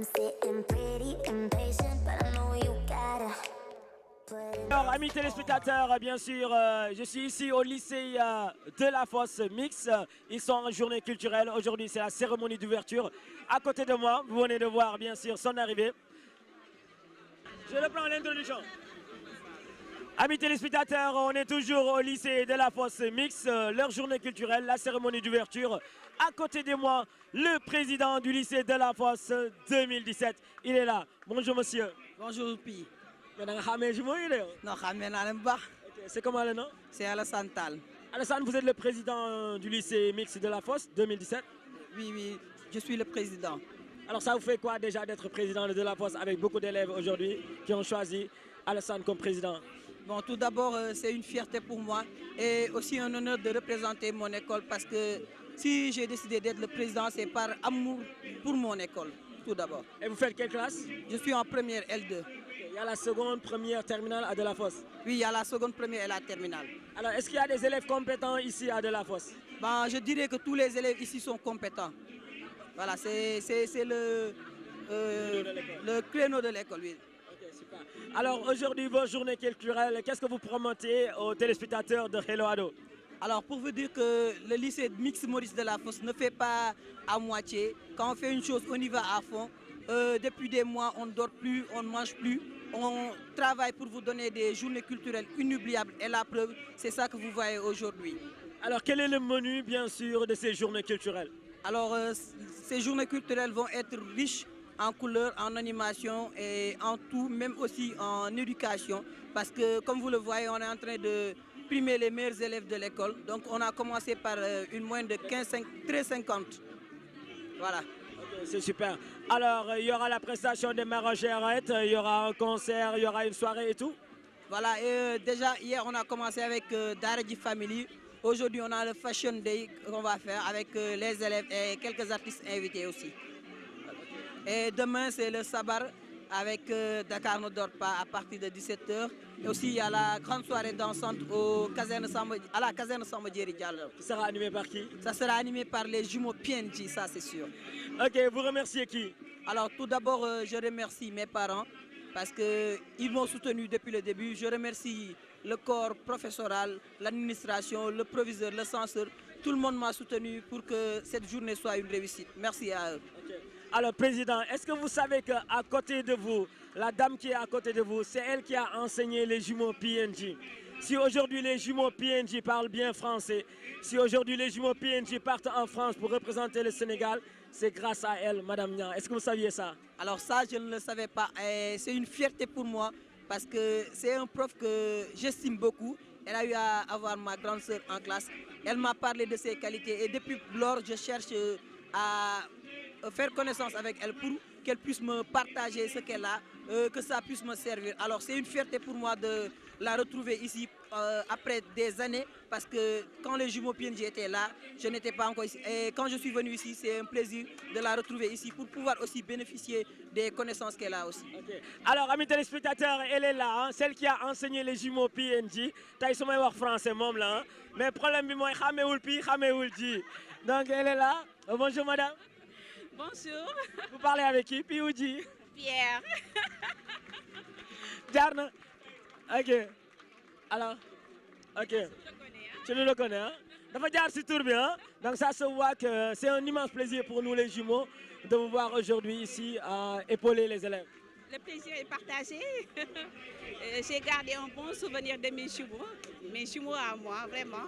I'm sitting pretty impatient, but I know you gotta put in. Alors, amis téléspectateurs, bien sûr, je suis ici au lycée de la Fosse Mix. Ils sont en journée culturelle. Aujourd'hui, c'est la cérémonie d'ouverture. À côté de moi, vous venez de voir, bien sûr, son arrivée. Je reprends l'introduction. Amis téléspectateurs, on est toujours au lycée de la Fosse Mix, leur journée culturelle, la cérémonie d'ouverture. À côté de moi, le président du lycée de la Fosse 2017. Il est là. Bonjour monsieur. Bonjour Pi. Non, c'est comment le nom? C'est Alassane Tal. Alassane, vous êtes le président du lycée mixte de la Fosse 2017. Oui, je suis le président. Alors ça vous fait quoi déjà d'être président de la Fosse avec beaucoup d'élèves aujourd'hui qui ont choisi Alassane comme président? Bon, tout d'abord, c'est une fierté pour moi et aussi un honneur de représenter mon école parce que si j'ai décidé d'être le président, c'est par amour pour mon école, tout d'abord. Et vous faites quelle classe? Je suis en première L2. Il y a la seconde, première, terminale à De La Fosse. Oui, il y a la seconde, première et la terminale. Alors, est-ce qu'il y a des élèves compétents ici à De La Fosse? Ben, je dirais que tous les élèves ici sont compétents. Voilà, c'est le créneau de l'école, oui. Ok, super. Alors, aujourd'hui, vos journées culturelles, qu'est-ce que vous promotez aux téléspectateurs de Hello Ado? Alors, pour vous dire que le lycée mixte Maurice de la Fosse ne fait pas à moitié. Quand on fait une chose, on y va à fond. Depuis des mois, on ne dort plus, on ne mange plus. On travaille pour vous donner des journées culturelles inoubliables. Et la preuve, c'est ça que vous voyez aujourd'hui. Alors, quel est le menu, bien sûr, de ces journées culturelles? Alors, ces journées culturelles vont être riches en couleurs, en animation et en tout, même aussi en éducation. Parce que, comme vous le voyez, on est en train de primer les meilleurs élèves de l'école. Donc, on a commencé par une moyenne de 13,50. Voilà. Okay, c'est super. Alors, il y aura la prestation des Marocherettes, il y aura un concert, il y aura une soirée et tout? Voilà, et déjà, hier, on a commencé avec Daredji Family. Aujourd'hui, on a le Fashion Day qu'on va faire avec les élèves et quelques artistes invités aussi. Et demain, c'est le Sabar avec Dakar ne dort pas à partir de 17h. Et aussi, il y a la grande soirée dansante à la caserne Samba Diéry Diallo. Qui sera animé par qui? Ça sera animé par les jumeaux PNJ, ça c'est sûr. Ok, vous remerciez qui? Alors, tout d'abord, je remercie mes parents parce qu'ils m'ont soutenu depuis le début. Je remercie le corps professoral, l'administration, le proviseur, le censeur. Tout le monde m'a soutenu pour que cette journée soit une réussite. Merci à eux. Okay. Alors, Président, est-ce que vous savez qu'à côté de vous, la dame qui est à côté de vous, c'est elle qui a enseigné les jumeaux PNJ? Si aujourd'hui les jumeaux PNJ parlent bien français, si aujourd'hui les jumeaux PNJ partent en France pour représenter le Sénégal, c'est grâce à elle, Madame Niang. Est-ce que vous saviez ça? Alors ça, je ne le savais pas. C'est une fierté pour moi parce que c'est un prof que j'estime beaucoup. Elle a eu à avoir ma grande sœur en classe. Elle m'a parlé de ses qualités et depuis lors, je cherche à faire connaissance avec elle pour qu'elle puisse me partager ce qu'elle a, que ça puisse me servir. Alors c'est une fierté pour moi de la retrouver ici après des années parce que quand les jumeaux PNJ étaient là, je n'étais pas encore ici. Et quand je suis venu ici, c'est un plaisir de la retrouver ici pour pouvoir aussi bénéficier des connaissances qu'elle a aussi. Okay. Alors, amis téléspectateurs, elle est là, hein, celle qui a enseigné les jumeaux PNJ. T'as su wax français, mom là. Hein? Mais le problème, c'est que xameul pi, xameul ji. Donc, elle est là. Bonjour, madame. Bonjour. Vous parlez avec qui? Pi ou Ji? Pierre. Jarna. Ok. Alors, ok. Tu le connais, hein? Hein? Donc ça se voit que c'est un immense plaisir pour nous les jumeaux de vous voir aujourd'hui ici à épauler les élèves. Le plaisir est partagé. J'ai gardé un bon souvenir de mes jumeaux à moi, vraiment.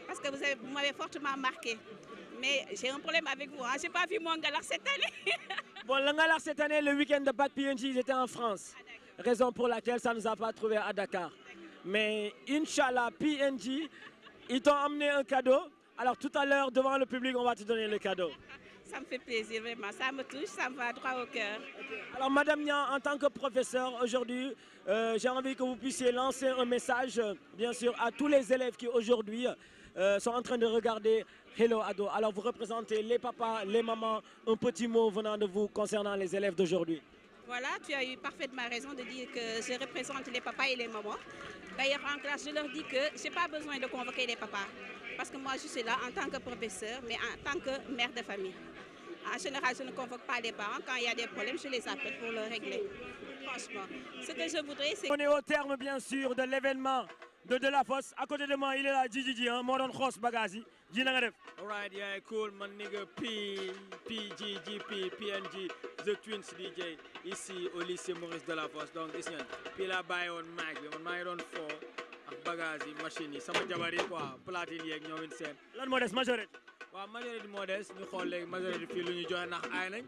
Parce que vous m'avez fortement marqué. Mais j'ai un problème avec vous, hein? Je n'ai pas vu mon galar cette année. Bon, le galar cette année, le week-end de Pâques PNJ, ils étaient en France. Raison pour laquelle ça ne nous a pas trouvé à Dakar. Mais Inch'Allah, PNJ, ils t'ont amené un cadeau. Alors tout à l'heure, devant le public, on va te donner le cadeau. Ça me fait plaisir, vraiment. Ça me touche, ça me va droit au cœur. Okay. Alors Madame Niang, en tant que professeur, aujourd'hui, j'ai envie que vous puissiez lancer un message, bien sûr, à tous les élèves qui aujourd'hui sont en train de regarder Hello Ado. Alors vous représentez les papas, les mamans, un petit mot venant de vous concernant les élèves d'aujourd'hui. Voilà, tu as eu parfaitement raison de dire que je représente les papas et les mamans. D'ailleurs, en classe, je leur dis que je n'ai pas besoin de convoquer les papas. Parce que moi, je suis là en tant que professeur, mais en tant que mère de famille. En général, je ne convoque pas les parents. Quand il y a des problèmes, je les appelle pour le régler. Franchement, ce que je voudrais, c'est... On est au terme, bien sûr, de l'événement de Delafosse. À côté de moi, il est là, Gigi, hein, moo doon xoos bagage yi. Ji na nga def. Alright, yeah, cool, man nigga PNG, The Twins DJ, ici au lycée Maurice Delafosse. Donc, gis ngeen, puis la bàyyi woon mic bi, man maa ngi doon foo ak bagage yi, machine yi, sama jabar yi quoi, platine yeeg ñoom seen. Lan moo des majorité. waaw majorité moo des ñu xool léegi majorité fii lu ñu joxe ndax aay nañ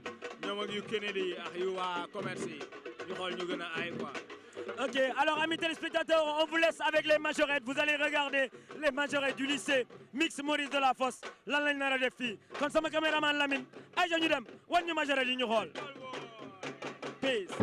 ñoom ak yu Kennedy ak yu waa commerce yi ñu xool ñu gën a aay quoi. Ok, alors amis téléspectateurs, on vous laisse avec les majorettes. Vous allez regarder les majorettes du lycée Mix Maurice Delafosse. Lan lañ nar a def fii kon sama caméraman Lamine ay ñu dem wan ñu majorettes yi ñu xool. Peace.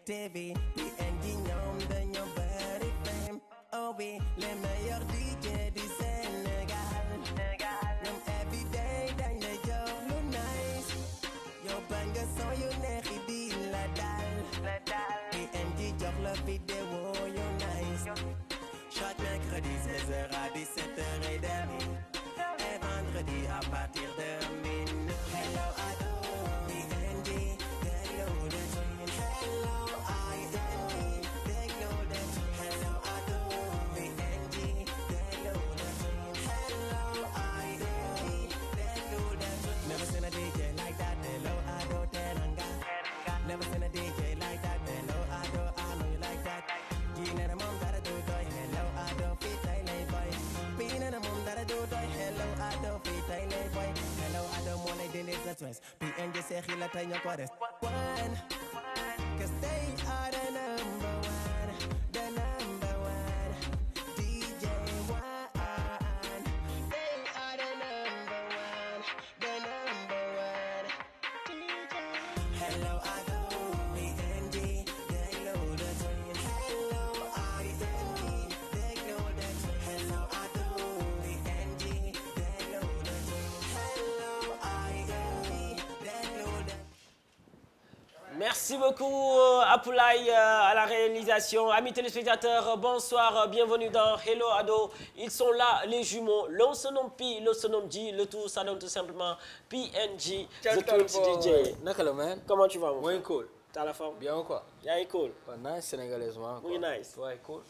TV, PNG ñoom dañoo bari fame. Oh oui, les meilleurs DJ du Sénégal. Ñoom everyday dañ lay jox lu nice. Yow bañ nga son yu neex yi di la dal. PNG jox la vidéo yu nice. Chaque mercredi 16h à 17h30. Et vendredi à partir de minuit. Hello ado, PNG, hello the dream. Hello never seen a DJ like that. Hello, Ado, I know you like that. Gina, the mom that I do, doy. Hello, Ado, fit, I lay boy. Pina, the mom that I do, doy. Hello, Ado, fit, I lay boy. Hello, Ado, more like the little twins. PNG say, Hila, Tanya, Chorus. One, cause they are the number one. The number one. DJ One. They are the number one. The number one. DJ. Hello, Ado. Merci beaucoup Apoulaye à la réalisation. Amis téléspectateurs, bonsoir, bienvenue dans Hello Ado. Ils sont là, les jumeaux. L'un se nomme Pi, l'autre se nomme G. Le tout, ça donne tout simplement PNG, The Twins DJ. Naka la man? Comment tu vas mon Moins frère? cool. T'as la forme? Bien ou quoi? yaa ngi cool. Pas nice sénégalaisement. Oui, nice. Ouais, cool.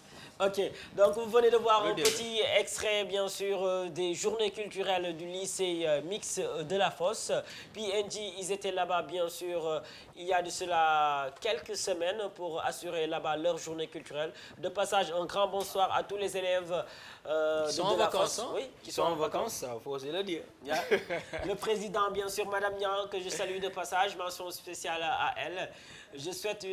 Ok, donc vous venez de voir un début. petit extrait, bien sûr, des journées culturelles du lycée mix de la Fosse. PNJ, ils étaient là-bas, bien sûr, il y a de cela quelques semaines pour assurer là-bas leur journée culturelle. De passage, un grand bonsoir à tous les élèves Ils sont de en la vacances, Fosse. hein? Oui, Ils sont en vacances, ça, faut oser le dire. Yeah. Le président, bien sûr, Madame Niang, que je salue de passage, mention spéciale à elle. Je souhaite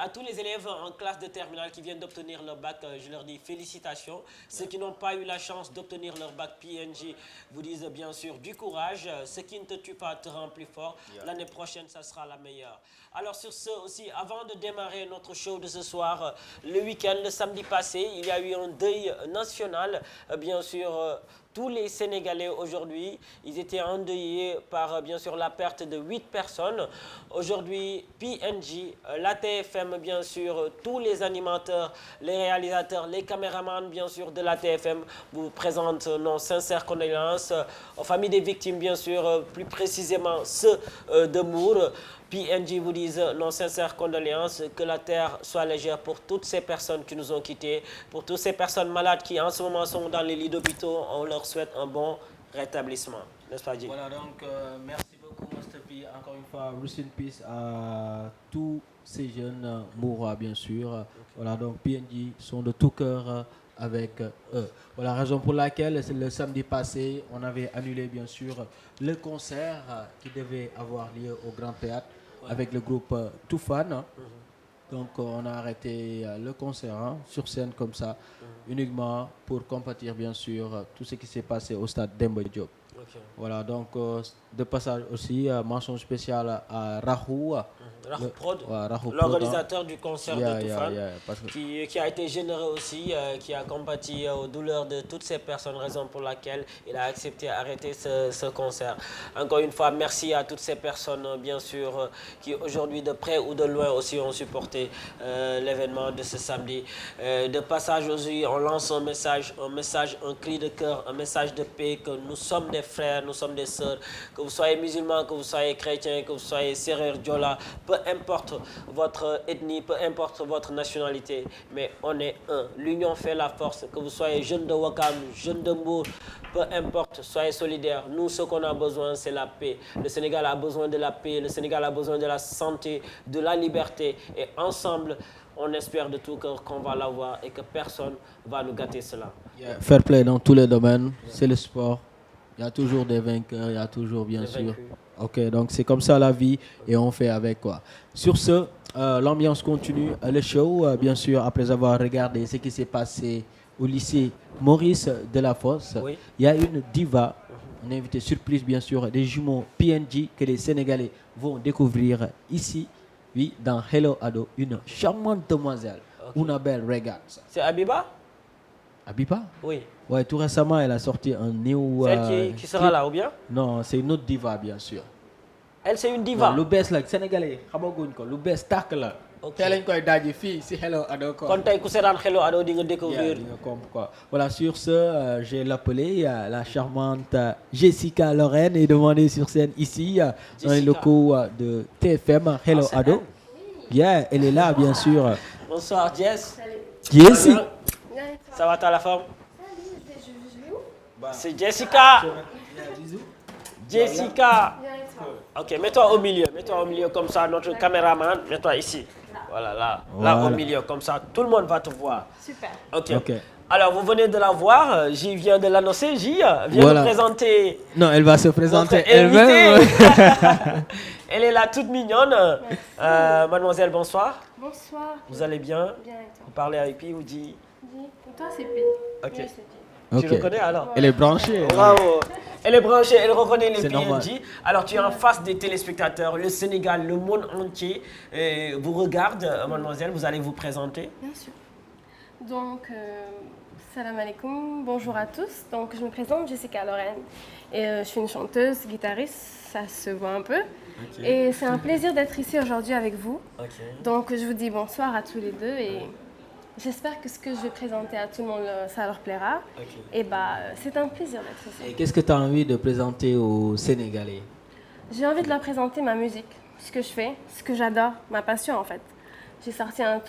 à tous les élèves en classe de terminale qui viennent d'obtenir leur bac, je leur dis félicitations. Ceux qui n'ont pas eu la chance d'obtenir leur bac PNJ vous disent bien sûr du courage. Ce qui ne te tue pas te rend plus fort. L'année prochaine, ça sera la meilleure. Alors sur ce aussi, avant de démarrer notre show de ce soir, le week-end, le samedi passé, il y a eu un deuil national, bien sûr. Tous les Sénégalais aujourd'hui, ils étaient endeuillés par bien sûr la perte de 8 personnes. Aujourd'hui, PNJ, la TFM bien sûr, tous les animateurs, les réalisateurs, les caméramans bien sûr de la TFM vous présentent nos sincères condoléances aux familles des victimes bien sûr, plus précisément ceux de Mour. PNJ vous disent nos sincères condoléances, que la terre soit légère pour toutes ces personnes qui nous ont quittés, pour toutes ces personnes malades qui en ce moment sont dans les lits d'hôpitaux, on leur souhaite un bon rétablissement. N'est-ce pas, Jay? Voilà, donc merci beaucoup, Master P. Encore une fois, rest in peace à tous ces jeunes Moura, bien sûr. Voilà, donc PNJ sont de tout cœur avec eux. Voilà la raison pour laquelle le samedi passé, on avait annulé, bien sûr, le concert qui devait avoir lieu au Grand Théâtre avec le groupe Toufan. Donc on a arrêté le concert sur scène comme ça, uniquement pour compatir bien sûr tout ce qui s'est passé au stade Demba Diop. Okay. Voilà, donc de passage aussi, mention spéciale à Rahou. Rahou Prod, Rahou l'organisateur du concert Yeah, de Toufan, parce que- qui a été généreux aussi, qui a compati aux douleurs de toutes ces personnes, raison pour laquelle il a accepté d'arrêter ce concert. Encore une fois, merci à toutes ces personnes, bien sûr, qui aujourd'hui, de près ou de loin aussi, ont supporté l'événement de ce samedi. De passage aussi, on lance un message, un cri de cœur, un message de paix, que nous sommes des frères, nous sommes des sœurs, que vous soyez musulmans, que vous soyez chrétiens, que vous soyez Serer, Diola, peu importe votre ethnie, peu importe votre nationalité, mais on est un. L'union fait la force, que vous soyez jeune de Wakam, jeune de Mbour, peu importe, soyez solidaires. Nous, ce qu'on a besoin, c'est la paix. Le Sénégal a besoin de la paix, le Sénégal a besoin de la santé, de la liberté, et ensemble, on espère de tout cœur qu'on va l'avoir et que personne ne va nous gâter cela. Fair play dans tous les domaines, c'est le sport. Il y a toujours des vainqueurs, il y a toujours bien Des sûr. vaincus. Ok, donc c'est comme ça la vie et on fait avec quoi. Sur ce, l'ambiance continue, le show, bien sûr, après avoir regardé ce qui s'est passé au lycée Maurice Delafosse, Oui. il y a une diva, une invitée surprise bien sûr, des jumeaux PNJ que les Sénégalais vont découvrir ici, oui, dans Hello Ado, une charmante demoiselle, une belle regarde. C'est Abiba? Abiba? Oui. Ouais, tout récemment, elle a sorti un new... Celle qui sera clip. là, ou bien? Non, c'est une autre diva, bien sûr. Elle, c'est une diva. Non, lu bees la Sénégalais xamaguñ ko lu bees tàkk la. Ok. Tey lañ koy daaji fii si Hello Ado ko. Kon tey ku seetaan Hello Ado di nga Yeah, découvrir. di nga comprendre quoi. Voilà, sur ce, je vais l'appeler la charmante Jessica Lorraine et demander sur scène ici, dans les Jessica. locaux de TFM Hello c'est Ado. Yeah, elle est là, bien sûr. Bonsoir Jess. Jessie. Ça va? Ça va, t'as la forme? C'est Jessica. Jessica. Ok, mets-toi au milieu comme ça, notre caméraman, mets-toi ici. Voilà, là Voilà. au milieu, comme ça, tout le monde va te voir. Super. Ok. Ok. Alors, vous venez de la voir, J vient de l'annoncer, J vient Voilà. de présenter Non, elle va se votre présenter invitée. elle-même. Elle est là, toute mignonne. Mademoiselle, bonsoir. Bonsoir. Vous allez bien? Bien et toi? Vous parlez avec Pi ou J? Dis. Pour toi, c'est P. Ok. Mieux, c'est J. Tu Ok. reconnais alors? Elle est branchée. Bravo. Elle est branchée, elle reconnaît les C'est normal. PNJ. Alors tu es en face des téléspectateurs, le Sénégal, le monde entier vous regarde. Mademoiselle, vous allez vous présenter. Bien sûr. Donc, salam alaikum, bonjour à tous. Donc, je me présente, Jessica Lorraine. Et je suis une chanteuse, guitariste, ça se voit un peu. Et c'est un plaisir d'être ici aujourd'hui avec vous. Donc, je vous dis bonsoir à tous les deux et j'espère que ce que je vais présenter à tout le monde, ça leur plaira. Et c'est un plaisir d'être Et ici. qu'est-ce que tu as envie de présenter aux Sénégalais? J'ai envie de leur présenter ma musique. ce que je fais, ce que j'adore, ma passion en fait. J'ai sorti un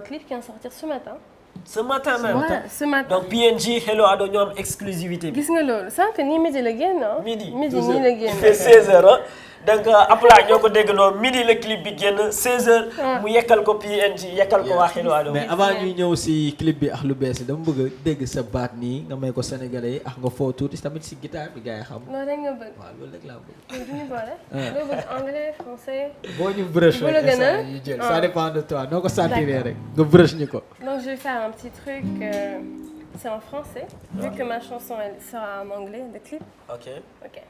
clip qui vient de sortir ce matin. Ce matin même. Ouais, ce matin. Donc PNG Hello Ado ñoo am exclusivité bi. Gis nga loolu sànq nii midi la génn ah. Midi nii la génn. il fait 16h hein. Donc Apla ñoo ko déggandoo midi le clip bi génn 16h. mu yekkal ko PNG yekkal ko waa Hello Ado. mais avant ñuy ñëw si clip bi ak lu bees dama bëgg a dégg sa baat nii nga may ko sénégalais yi ak nga foo tuuti tamit si guitare bi gars yi xam. loolu rek nga bëgg. waaw loolu rek laa bëgg. loolu du ñu boole. loo bëgg anglais français. boo ñu brush bu la gën a ñu jël ça dépend de toi noo ko sentiree rek nga brush ñu ko. Donc je vais faire un petit truc, c'est en français, vu que ma chanson elle sera en anglais, le clip. Ok. Ok.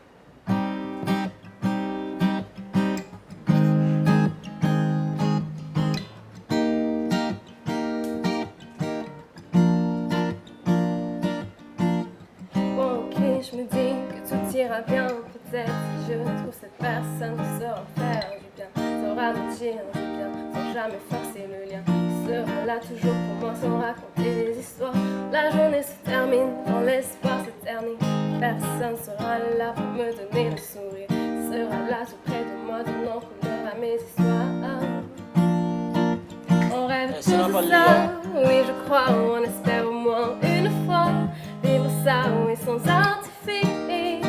Bon ok, je me dis que tout ira bien, peut-être si je trouve cette personne qui saura faire du bien, saura me dire du bien, sans jamais forcer le lien. Sera là toujours pour moi sans raconter des histoires. La journée se termine, quand l'espoir s'éternise. Personne sera là pour me donner le sourire. Sera là tout près de moi, donnant couleur à mes histoires. On rêve tout ça, oui je crois, on espère au moins une fois vivre ça, oui sans artifice,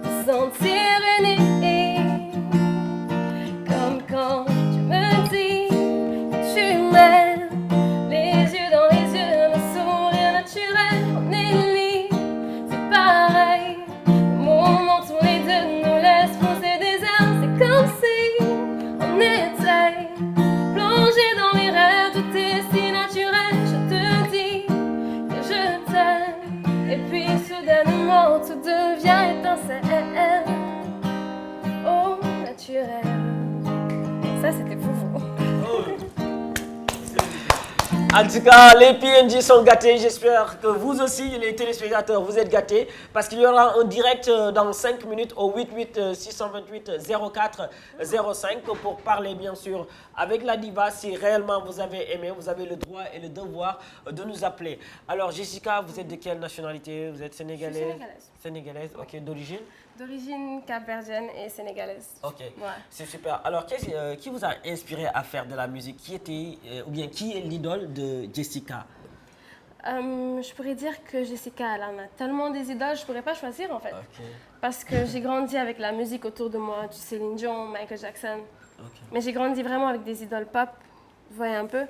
se sentir unis, comme quand tu me dis que tu m'aimes, les yeux dans les yeux, le sourire naturel, on est libre, c'est pareil, le moment tous les deux nous laisse foncer des airs, c'est comme si on était plongé dans mes rêves, tout est si naturel, je te dis que je t'aime, et puis soudainement tout devient étincelle, oh naturel, ça c'était pour vous. En tout cas, les PNJ sont gâtés. J'espère que vous aussi, les téléspectateurs, vous êtes gâtés. Parce qu'il y aura un direct dans 5 minutes au 88 628 04 05 pour parler, bien sûr, avec la diva. Si réellement vous avez aimé, vous avez le droit et le devoir de nous appeler. Alors, Jessica, vous êtes de quelle nationalité? Vous êtes sénégalaise? Je suis sénégalaise. Sénégalaise, ok. D'origine? D'origine capverdienne et sénégalaise. Ok, Ouais. c'est super. Alors, qui vous a inspiré à faire de la musique? Qui était, ou bien qui est l'idole de Jessica? Je pourrais dire que Jessica, elle en a tellement des idoles, je pourrais pas choisir en fait. Ok. Parce que j'ai grandi avec la musique autour de moi, du Céline Dion, Michael Jackson. Ok. Mais j'ai grandi vraiment avec des idoles pop, vous voyez un peu.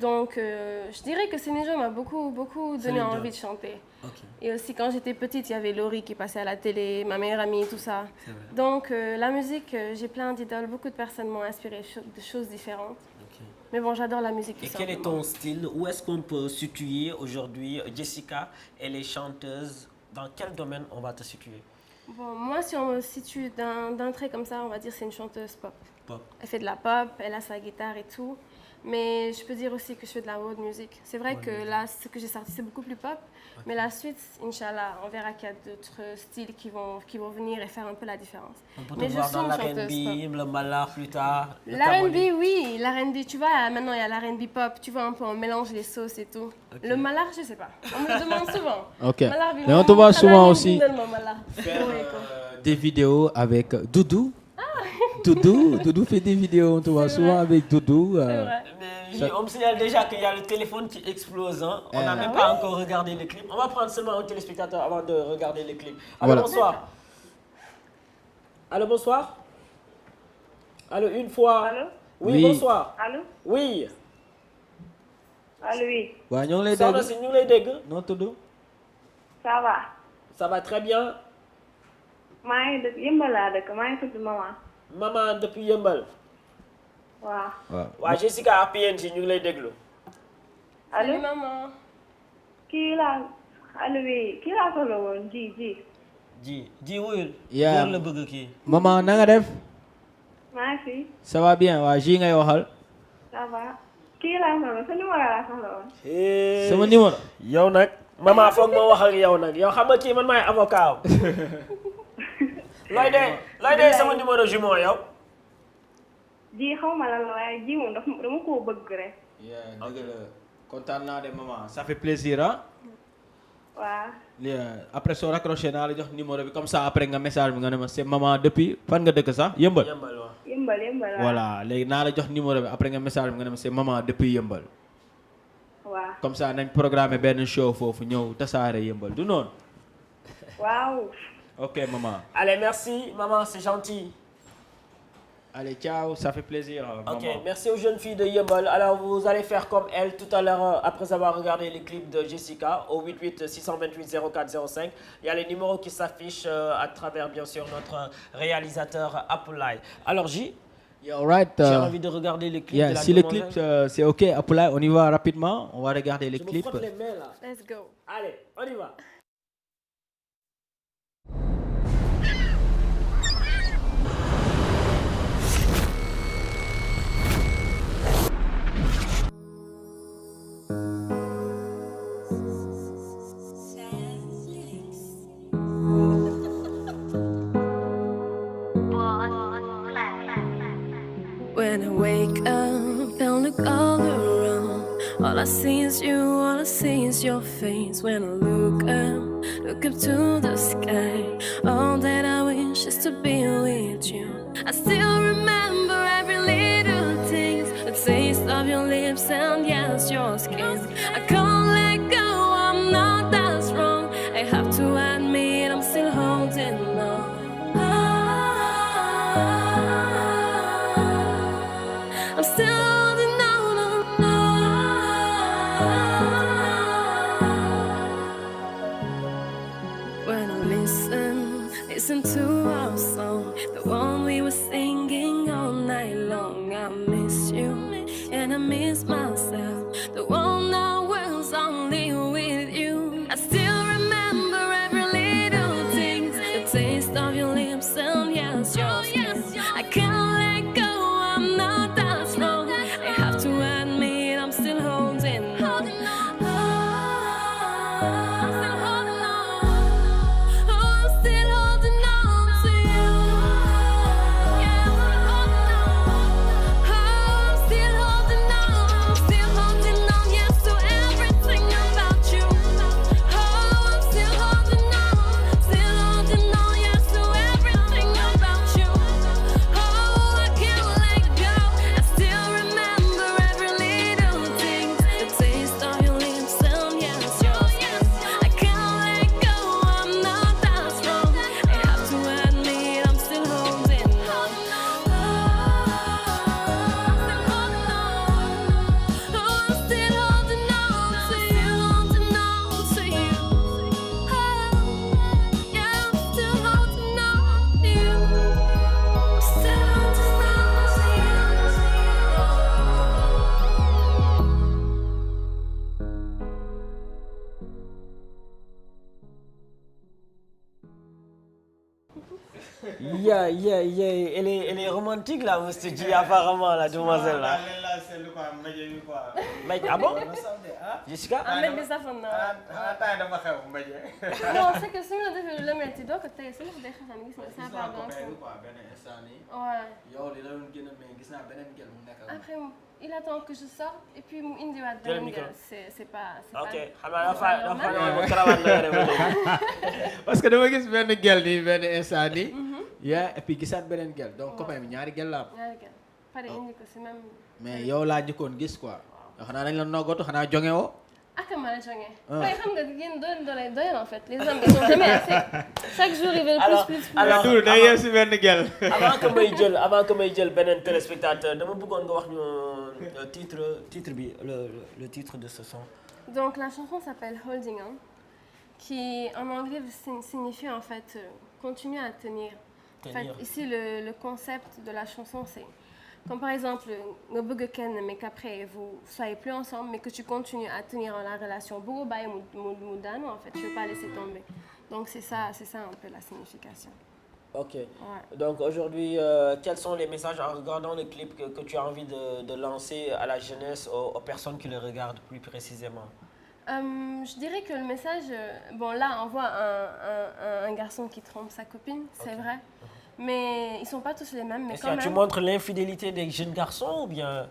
Donc je dirais que Céline Dion m'a beaucoup donné Céline Dion. envie de chanter. Ok. Et aussi quand j'étais petite, il y avait Laurie qui passait à la télé, ma meilleure amie, tout ça. C'est vrai. Donc la musique, j'ai plein d'idoles, beaucoup de personnes m'ont inspiré de choses différentes. Ok. Mais bon, j'adore la musique. Et tout quel est simplement. ton style? Où est-ce qu'on peut situer aujourd'hui Jessica? Elle est chanteuse. Dans quel domaine on va te situer? Bon, moi, si on me situe d'un trait comme ça, on va dire c'est une chanteuse pop. Pop. Elle fait de la pop, elle a sa guitare et tout. Mais je peux dire aussi que je fais de la world music. C'est vrai que là, ce que j'ai sorti, c'est beaucoup plus pop. Mais la suite, Inch'Allah, on verra qu'il y a d'autres styles qui vont venir et faire un peu la différence. On peut te Mais je voir suis dans une chanteuse l'R&B, le malard plus tard. le L'R&B, Camerounais. oui, l'R&B, tu vois, maintenant il y a l'R&B pop, tu vois, un peu, on mélange les sauces et tout. Le malard, je sais pas, on me le demande souvent. Ok. Malard, Mais on te voit souvent aussi Faire des vidéos avec Doudou. Doudou fait des vidéos, on te voit souvent avec Doudou. C'est vrai. Mais on me signale déjà qu'il y a le téléphone qui explose. Hein. On n'a même pas encore regardé le clip. On va prendre seulement un téléspectateur avant de regarder le clip. Allô, Voilà. bonsoir. Allô, bonsoir. Allô, une fois. Allô? Oui, Oui. bonsoir. Allô? Oui. Allô, oui. waa ñoo ngi lay Soxna dégg si ñu ngi lay dégg. noo tudd. Ça va. Ça va très bien. maa ngi dëkk Yëmbal laa dëkk maa ngi tudd maman. Maman depuis Yeumbeul. waaw. waaw waa Jessica ak PNG ñu ngi lay déglu. Salut Allô? maman. kii laa allo oui kii laa soxla woon ji wuyul. yaa góor la bëgg kii. maman na nga def. maa ngi fi. ça va bien waa ji ngay waxal. ça va. kii laa soxla sa numéro laa soxla woon. sama numéro. yow nag maman foog ma wax ak yow nag yow xam nga kii man maay avocat am. looy dee sama numéro jumeau yow. ji xaw ma lan la waaye ji moom dama koo bëgg rek. dëgg la kontaan naa de maman ça fait plaisir ah. waaw. après soo raccroché naa la jox numéro bi comme ça après nga message bi nga ne ma c'est maman depuis fan nga dëkk sax Yeumbeul. Yeumbeul waaw. Yëmbal yëmbal yëmbal. voilà léegi naa la jox numéro bi après nga message bi nga ne ma c'est maman depuis yëmbal. waaw. comme ça nañ programmer benn show foofu ñëw tasaare yëmbal du noonu. waaw. ok maman. Allez, merci, maman, c'est gentil. Allez, ciao, ça fait plaisir. Ok, maman. merci aux jeunes filles de Yeumbeul. Alors, vous allez faire comme elle tout à l'heure, après avoir regardé les clips de Jessica, au 88 628 04 05. Il y a les numéros qui s'affichent à travers, bien sûr, notre réalisateur Apulai. Alors, J, Yeah, alright. j'ai envie de regarder les clips de la si les demoiselle. clips c'est ok, Apulai, on y va rapidement. On va regarder les Je me clips. frotte les mains, là. Let's go. Allez, on y va. When I wake up and look all around, all I see is you, all I see is your face. When I look up to the sky, all that I wish is to be with you. I still remember every little thing, the taste of your lips and yes, your skin. I can't let go, I'm not that strong. I have to admit I'm still holding on. I'm still holding on. When I listen to our song, the one we were singing all night long. I miss you and I miss myself, the one that was only with you. I still remember every little thing, the taste of your lips and yes, your skin. I can't let go, I'm not that strong. I have to admit I'm still holding on. I'm still holding on. Oh, I'm still holding on to you. Yeah, I'm still holding on. Oh, I'm still holding on, yes, to everything about you. Oh, I'm still holding on, yes, to everything about you. Oh, I can't let go. I still remember every little thing, the taste of your lips and yes, your skin. I can't let go, I'm not that strong. I have to admit I'm still holding on. Oh, I'm still holding on to you. Oh, yeah, I'm still holding on to you. Still holding on to you. Yeah, elle est romantique là, Mr. G, apparemment, la demoiselle là. Mais, ah bon? Jessica? Ahmed bi safoon na. Non, c'est que suñu la defee lu la metti doo ko tey suñu ko day xasan gis nga ça va donc. Ouais. Après il attend que je sorte et puis mu indiwaat beneen micro. gueule. C'est pas. Ok, xam naa dafa karawaat la yore ba léegi. Parce que dama gis benn gel nii benn instant nii. Yeah, et puis gisaat beneen gel donc copain bi ñaari gel la am. ñaari gueule. Pare indi ko si même. mais yow laa njëkkoon gis quoi. xanaa dañ la noggatu xanaa jonge woo. Ak ma la jonge. Ouais, xam nga yéen doyal en fait. Les hommes ils sont jamais assez. Chaque jour ils veulent plus. Alors, Doudou day yem si benn gel. avant que may jël beneen téléspectateur dama bëggoon nga wax ñu titre bi le titre de ce son. Donc la chanson s'appelle Holding On, qui en anglais signifie en fait continuer à tenir. En fait, ici le concept de la chanson c'est comme par exemple nga bëgg kenn mais qu'après vous soyez plus ensemble mais que tu continues à tenir la relation bëgg bàyyi mu daanu en fait, tu veux pas laisser tomber. Donc c'est ça un peu la signification. Ok. Ouais. Donc aujourd'hui, quels sont les messages en regardant le clip que tu as envie de lancer à la jeunesse, aux personnes qui le regardent plus précisément? Je dirais que le message, bon là on voit un garçon qui trompe sa copine, c'est vrai, mais ils sont pas tous les mêmes. Mais est-ce quand que même, tu montres l'infidélité des jeunes garçons ou bien?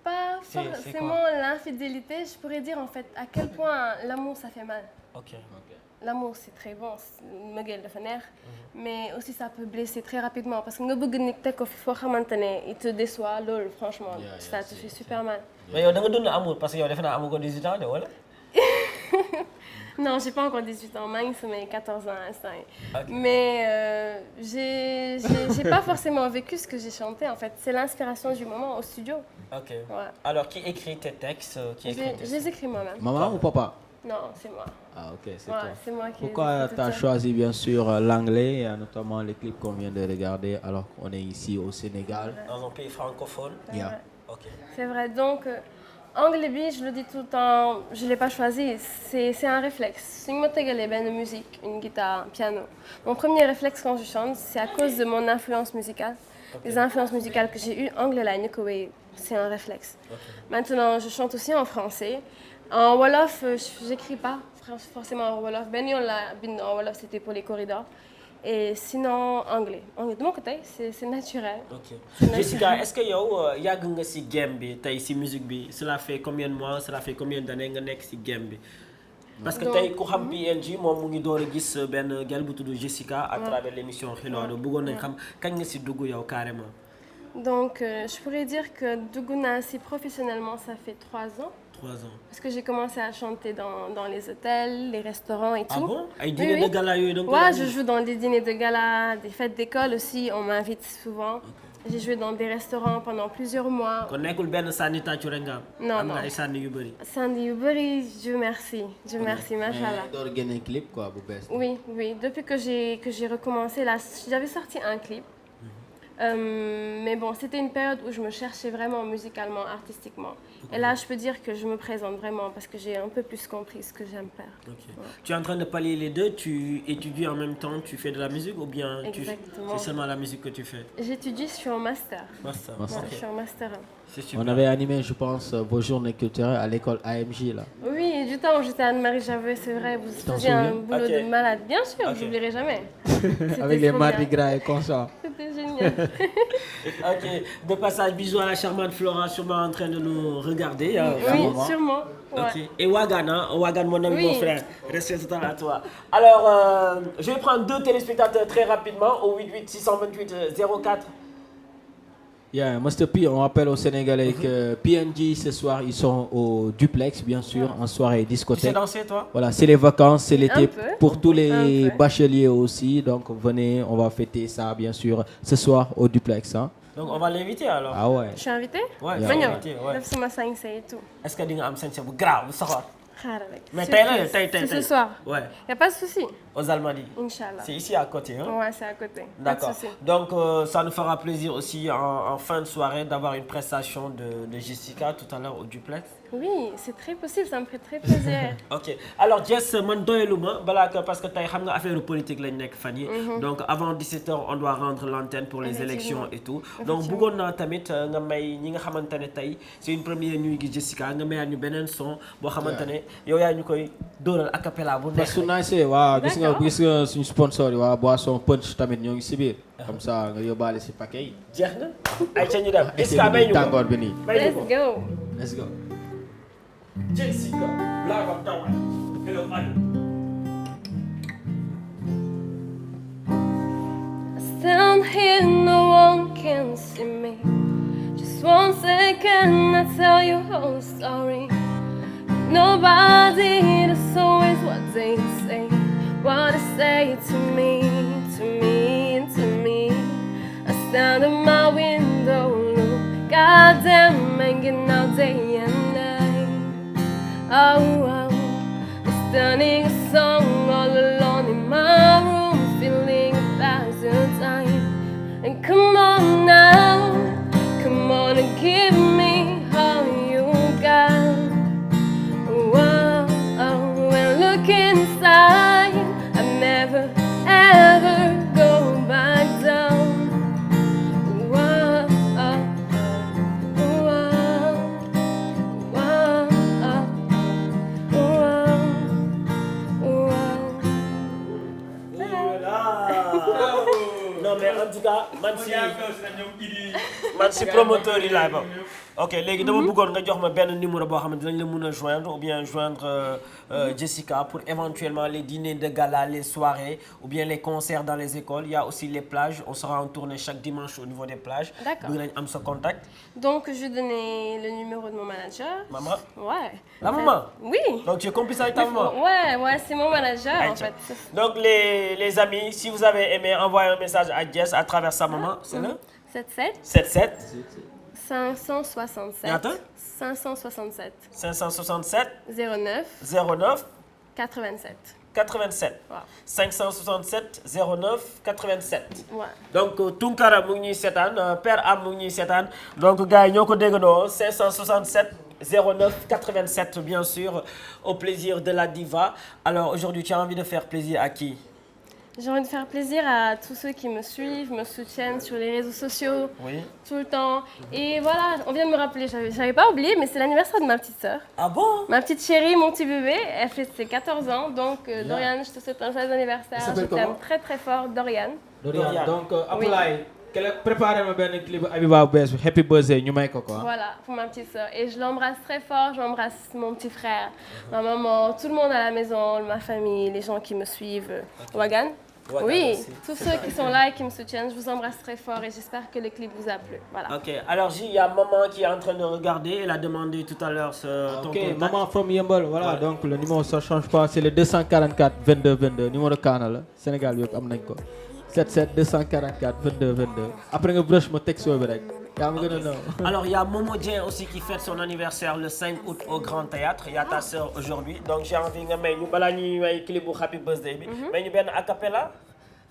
pas C'est forcément l'infidélité, je pourrais dire en fait à quel point l'amour ça fait mal. Ok. L'amour c'est très bon, mbëggeel dafa neex, mais aussi ça peut blesser très rapidement parce que nga bëgg nit teg ko fi foo xamante ne il te déçoit loolu franchement ça te fait super mal. mais yow da nga dund amour parce que yow defe naa amoo ko 18 ans de wala. Non, j'ai pas encore 18 ans, maa ngi samay 14 ans à l'instant. Ok. Mais j'ai pas forcément vécu ce que j'ai chanté en fait. C'est l'inspiration du moment au studio. Ok. Ouais. Alors qui écrit tes textes Je les écris moi-même. Maman ou papa? Non, c'est moi. Ah ok, c'est Ouais, toi. c'est moi qui Pourquoi les écris tu as toute seule. choisi bien sûr l'anglais, notamment les clips qu'on vient de regarder alors qu'on est ici au Sénégal? Dans un pays francophone. Yeah. Ok. C'est vrai, donc anglais bi, je le dis tout le temps, je l'ai pas choisi, c'est un réflexe. Si je me de musique, une guitare, un piano, mon premier réflexe quand je chante, c'est à cause de mon influence musicale. Les influences musicales que j'ai eues, anglais là, c'est un réflexe. Maintenant, je chante aussi en français. En Wolof, j'écris pas forcément en Wolof. Ben yon la bin en Wolof, c'était pour les corridors. Et sinon, anglais. De mon côté, c'est naturel. Ok. C'est naturel. Jessica, est-ce que yow yàgg nga ci game bi tey ci musique bi cela fait combien de mois cela fait combien d'années nga nekk ci game bi? Parce que tey ku xam PNG moom mu ngi door a gis benn gel bu tudd Jessica à travers l'émission Xilodo bëggoon nañ xam kañ nga ci dugg yow carrément. Donc, je pourrais dire que Dougouna, si professionnellement, ça fait 3 ans. 3 ans. Parce que j'ai commencé à chanter dans les hôtels, les restaurants et tout. Ah bon? Ay dîner de gala yooyu donc. Ouais, je joue dans des dîners de gala, des fêtes d'école aussi, on m'invite souvent. J'ai joué dans des restaurants pendant plusieurs mois. kon nekkul benn sànni tàccu rek nga am. Non, am non. nga ay sànni yu bëri. Sandy Youberi, Dieu merci, machallah. Mais door génne un clip quoi bu bees. Oui, oui, depuis que j'ai recommencé, là, j'avais sorti un clip. Mais bon, c'était une période où je me cherchais vraiment musicalement, artistiquement. Et là, je peux dire que je me présente vraiment parce que j'ai un peu plus compris ce que j'aime faire. Okay. Ouais. Tu es en train de pallier les deux, tu étudies en même temps, tu fais de la musique ou bien Exactement. c'est seulement la musique que tu fais? J'étudie, je suis en master. Master. Ouais, Okay. je suis en master 1. C'est super. On avait animé, je pense, vos journées culturelles à l'école AMJ là. Oui, du temps où j'étais à Anne-Marie Javeux, c'est vrai, vous t'en faisiez un souviens? boulot de malade. Bien sûr, je n'oublierai jamais. Avec les trop Mardi bien. Gras et consorts. C'était génial. Ok, de passage, bisous à la charmante Flora, sûrement en train de nous regarder. Oui, sûrement. Ouais. Ok. Et Wagan, hein? Wagan, mon ami, Oui. mon frère. Respect total à toi. Alors, je vais prendre 2 téléspectateurs très rapidement au 88 628 04. Yeah, Mr. P, on rappelle aux Sénégalais que PNJ ce soir ils sont au duplex bien sûr en soirée Tu sais discothèque. danser toi? Voilà, c'est les vacances, c'est l'été Un peu. pour tous les Un peu. bacheliers aussi. Donc venez, on va fêter ça bien sûr ce soir au duplex. Hein. Donc on va l'inviter alors. Ah ouais. Je suis invitée? Ouais, Yeah. tu es Magnon, invité, ouais. def sama sañse et tout. Est-ce que tu as un sense bu grave, bu soxor? Xaaral rek. Mais Surprise. tey C'est ce soir. Ouais, Y a pas de souci. aux Almadies. Inch'Allah. C'est ici à côté. Hein? Ouais, c'est à côté. Pas de D'accord. souci. Donc, ça nous fera plaisir aussi en fin de soirée d'avoir une prestation de Jessica tout à l'heure au duplex. Oui, c'est très possible, ça me fait très plaisir. Ok. Alors, Jess, man doyeluma parce que tu as affaire politique lañ nekk fan yi. Donc, avant 17h, on doit rendre l'antenne pour les élections et tout. Donc, bëggoon naa tamit nga may ñi nga xamante ne tey c'est une première nuit gi Jessica nga mayaat ñu beneen son boo xamante ne yow yaa ñu koy dóoral a cappella bu Parce que neex. nice waaw gis nga suñu sponsor yi waa boisson punch tamit ñoo ngi si biir. Comme ça nga yóbbaale si paquet yi. Jeex na ay ca ñu dem. Jessica may ñu ko. tàngoor bi nii. May ñu Let's ko. go. Let's go. Jessica, live up down. Hello, Manu. Stand here, no one can see me. Just 1 second, I tell you whole story. Nobody, that's always what they say. What they say to me, to me, to me. I stand at my window, look, goddamn, hanging out day and night. Oh, I'm stunning a song all alone in my room, feeling 1,000 times. And come on now, come on and give me all you got. Whoa, and look inside, I never ever go back down. Whoa, Non mais un en tout cas man si promoteur yi laay bokk. ok léegi dama bëggoon nga jox ma benn numéro boo xam ne dinañ la mën a joindre ou bien joindre Jessica pour éventuellement les dîners de gala, les soirées ou bien les concerts dans les écoles. Il y a aussi les plages, on sera en tournée chaque dimanche au niveau des plages. D'accord. Bëgg nañ am sa contact. Donc, je vais donner le numéro de mon manager. Maman? Ouais. La maman? Oui. Donc tu es complice avec ta maman? Ouais, c'est mon manager en fait. Donc les amis, si vous avez aimé, envoyez un message à Jess à travers sa maman. C'est le 77 77 567 Attends. 567 567 09 09 87. 87 Wow. 567 09 87. Ouais. Donc Tunkara mu ngi ñuy seetaan Père Am mu ngi ñuy seetaan donc gars yi ñoo ko déggandoo 567 09 87 bien sûr au plaisir de la diva. Alors aujourd'hui tu as envie de faire plaisir à qui? J'ai envie de faire plaisir à tous ceux qui me suivent, me soutiennent sur les réseaux sociaux, oui. tout le temps. Et voilà, on vient de me rappeler, j'avais pas oublié, mais c'est l'anniversaire de ma petite sœur. Ah bon? Ma petite chérie, mon petit bébé, elle fait ses 14 ans. Donc Dorian, je te souhaite un joyeux anniversaire. Je t'aime très très fort, Dorian. Dorian. Donc Apulaay, préparez-moi un clip Abiba Bess, Happy Birthday, ñu may ko quoi. Voilà, pour ma petite sœur. Et je l'embrasse très fort, j'embrasse mon petit frère, ma maman, tout le monde à la maison, ma famille, les gens qui me suivent. Wagan? Oui, tous ceux qui sont là et qui me soutiennent, je vous embrasse très fort et j'espère que le clip vous a plu. Voilà. Ok, alors il y a maman qui est en train de regarder, elle a demandé tout à l'heure ton contact. Maman from Yeumbeul, voilà, donc le numéro ça change pas, c'est le 244 22 22, numéro Kaana la, Sénégal yëpp am nañ ko. 77 244 22 22. Après nga brush ma texto bi rek. Alors il y a Momo Dieng aussi qui fête son anniversaire le 5 août au Grand Théâtre. Il y a ta sœur aujourd'hui. Donc j'ai envie nga may ñu balaa ñuy way clip bu Happy Birthday bi. may ñu benn a cappella.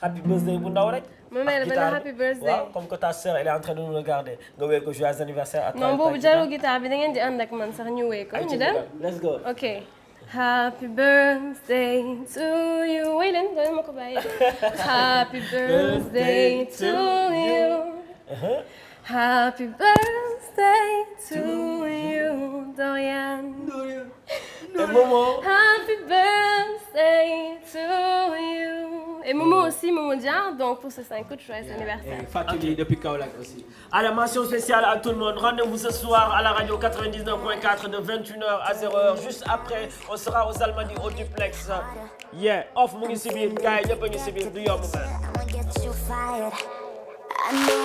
Happy Birthday bu ndaw rek. Ma may la benn Happy Birthday. Waaw, comme que ta sœur elle est en train de nous regarder. Nga wéy ko joyeux anniversaire à toi. Non boobu jarul guitare bi da ngeen di ànd ak man sax ñu wéy ko. Ñu dem? Let's go. Ok. Happy birthday to you. Wait leen, doon ma ko bàyyi. Happy birthday to you. Happy birthday to you, Dorian. Et Momo. Happy birthday to you. Et Momo aussi, Momo Dieng, donc pour ce 5 août, joyeux anniversaire. Fatuli depuis Kaolack aussi. Alors, mention spéciale à tout le monde. Rendez-vous ce soir à la radio 99.4 de 21h à 0h. Juste après, on sera aux Almadies au duplex. Yeah, off mu ngi si biir gars yi ñëpp a ngi si biir du yomb mel. I know